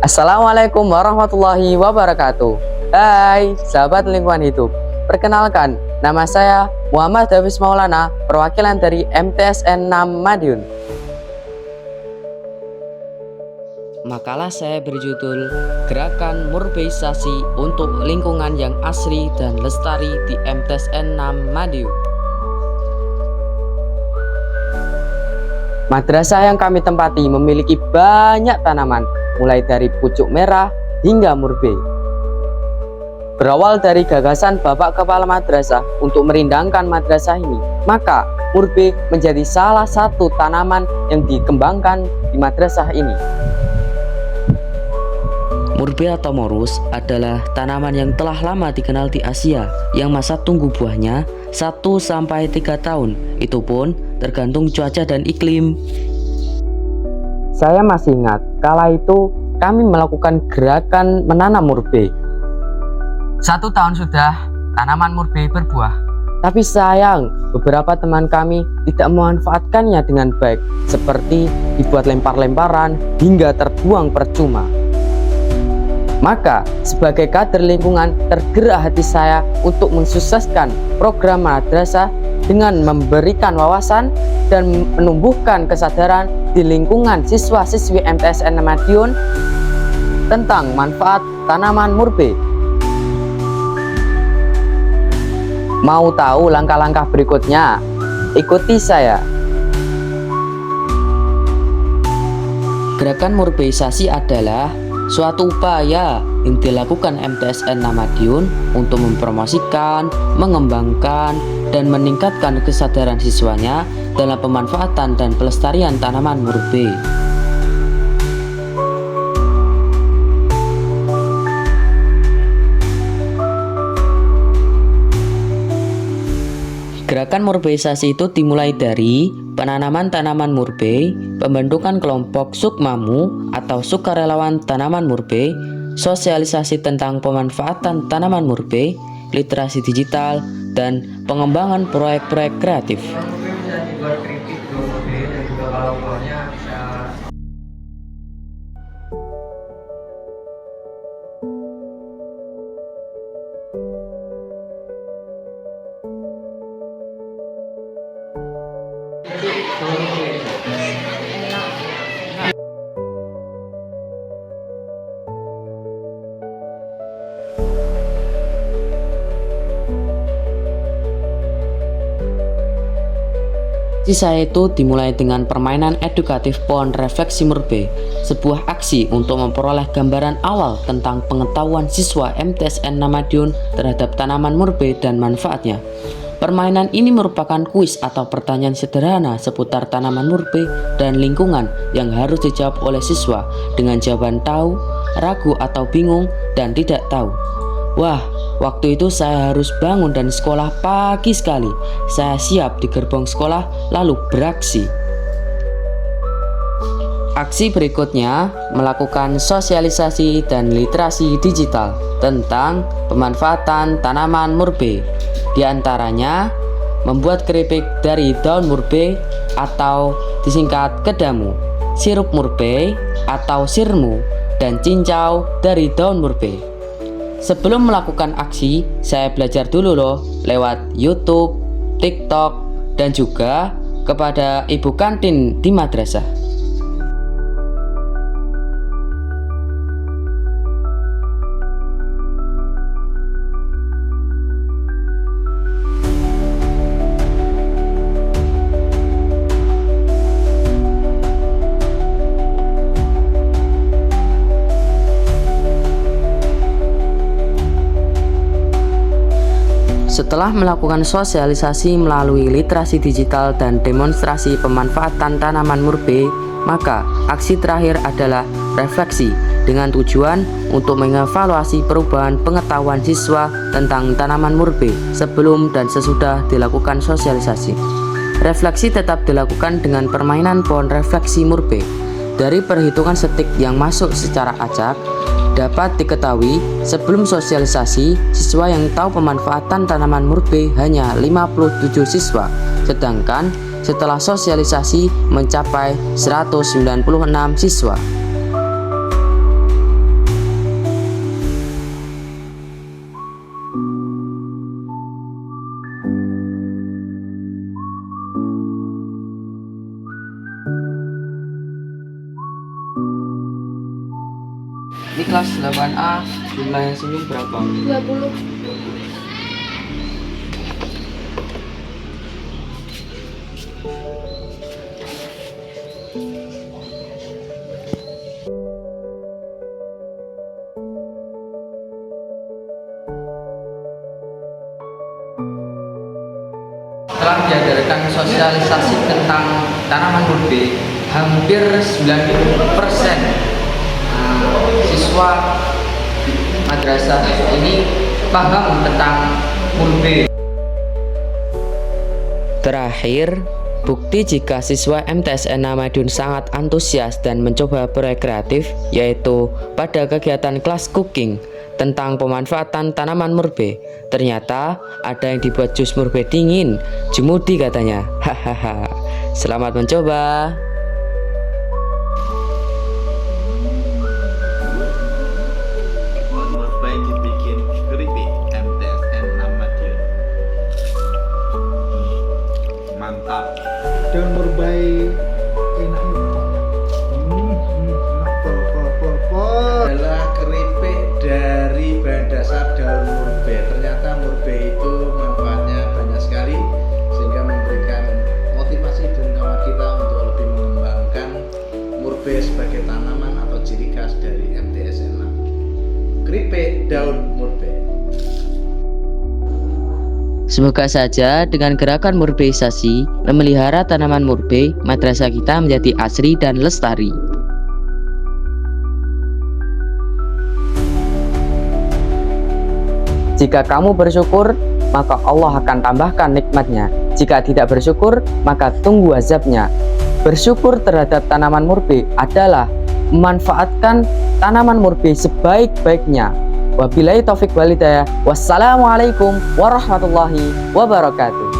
Assalamualaikum warahmatullahi wabarakatuh. Hai sahabat lingkungan hidup, perkenalkan nama saya Muhammad Hafiz Maulana, perwakilan dari MTSN 6 Madiun. Makalah saya berjudul Gerakan Murbeisasi untuk Lingkungan yang Asri dan Lestari di MTSN 6 Madiun. Madrasah yang kami tempati memiliki banyak tanaman, mulai dari pucuk merah hingga murbei. Berawal dari gagasan Bapak Kepala Madrasah untuk merindangkan madrasah ini, maka murbei menjadi salah satu tanaman yang dikembangkan di madrasah ini. Murbei atau morus adalah tanaman yang telah lama dikenal di Asia, yang masa tunggu buahnya 1-3 tahun, itu pun tergantung cuaca dan iklim. Saya masih ingat, kala itu kami melakukan gerakan menanam murbei. 1 tahun sudah tanaman murbei berbuah, tapi sayang beberapa teman kami tidak memanfaatkannya dengan baik, seperti dibuat lempar-lemparan hingga terbuang percuma. Maka sebagai kader lingkungan, tergerak hati saya untuk mensukseskan program madrasah dengan memberikan wawasan dan menumbuhkan kesadaran di lingkungan siswa-siswi MTSN Madiun tentang manfaat tanaman murbei. Mau tahu langkah-langkah berikutnya? Ikuti saya. Gerakan murbeisasi adalah suatu upaya yang dilakukan MTSN 6 Madiun untuk mempromosikan, mengembangkan, dan meningkatkan kesadaran siswanya dalam pemanfaatan dan pelestarian tanaman murbei. Gerakan murbeisasi itu dimulai dari penanaman tanaman murbei, pembentukan kelompok sukmamu atau sukarelawan tanaman murbei, sosialisasi tentang pemanfaatan tanaman murbei, literasi digital, dan pengembangan proyek-proyek kreatif. Saya itu dimulai dengan permainan edukatif pohon refleksi murbei, sebuah aksi untuk memperoleh gambaran awal tentang pengetahuan siswa MTSN 6 Madiun terhadap tanaman murbei dan manfaatnya. Permainan ini merupakan kuis atau pertanyaan sederhana seputar tanaman murbei dan lingkungan yang harus dijawab oleh siswa dengan jawaban tahu, ragu atau bingung, dan tidak tahu. Wah, waktu itu saya harus bangun dan sekolah pagi sekali. Saya siap di gerbong sekolah lalu beraksi. Aksi berikutnya melakukan sosialisasi dan literasi digital tentang pemanfaatan tanaman murbei. Di antaranya membuat keripik dari daun murbei atau disingkat kedamu, sirup murbei atau sirmu, dan cincau dari daun murbei. Sebelum melakukan aksi, saya belajar dulu loh lewat YouTube, TikTok, dan juga kepada ibu kantin di madrasah. Setelah melakukan sosialisasi melalui literasi digital dan demonstrasi pemanfaatan tanaman murbei, maka aksi terakhir adalah refleksi dengan tujuan untuk mengevaluasi perubahan pengetahuan siswa tentang tanaman murbei sebelum dan sesudah dilakukan sosialisasi. Refleksi tetap dilakukan dengan permainan pohon refleksi murbei. Dari perhitungan setik yang masuk secara acak, dapat diketahui sebelum sosialisasi, siswa yang tahu pemanfaatan tanaman murbei hanya 57 siswa, sedangkan setelah sosialisasi mencapai 196 siswa. kelas 8A jumlah yang senyum berapa? 20. Telah diadakan sosialisasi tentang tanaman murbe, hampir 90% siswa madrasah ini paham tentang murbe. Terakhir, bukti jika siswa MTSN Madiun sangat antusias dan mencoba proyek kreatif, yaitu pada kegiatan kelas cooking tentang pemanfaatan tanaman murbe. Ternyata ada yang dibuat jus murbe dingin, jemudi katanya. Hahaha. Selamat mencoba. Murbe dibikin keripik MTSN Madiun. Mantap. Daun murbai enaknya enak pol. Adalah keripik dari bahan dasar daun murbe. Ternyata murbe itu manfaatnya banyak sekali, sehingga memberikan motivasi dan kawan kita untuk lebih mengembangkan murbe sebagai tanaman atau ciri khas dari MTSN. Keripik daun murbe. Semoga saja dengan gerakan murbeisasi memelihara tanaman murbe, madrasah kita menjadi asri dan lestari. Jika kamu bersyukur, maka Allah akan tambahkan nikmatnya. Jika tidak bersyukur, maka tunggu azabnya. Bersyukur terhadap tanaman murbe adalah memanfaatkan tanaman murbe sebaik-baiknya. Wabillahi taufik wal hidayah. Wassalamualaikum warahmatullahi wabarakatuh.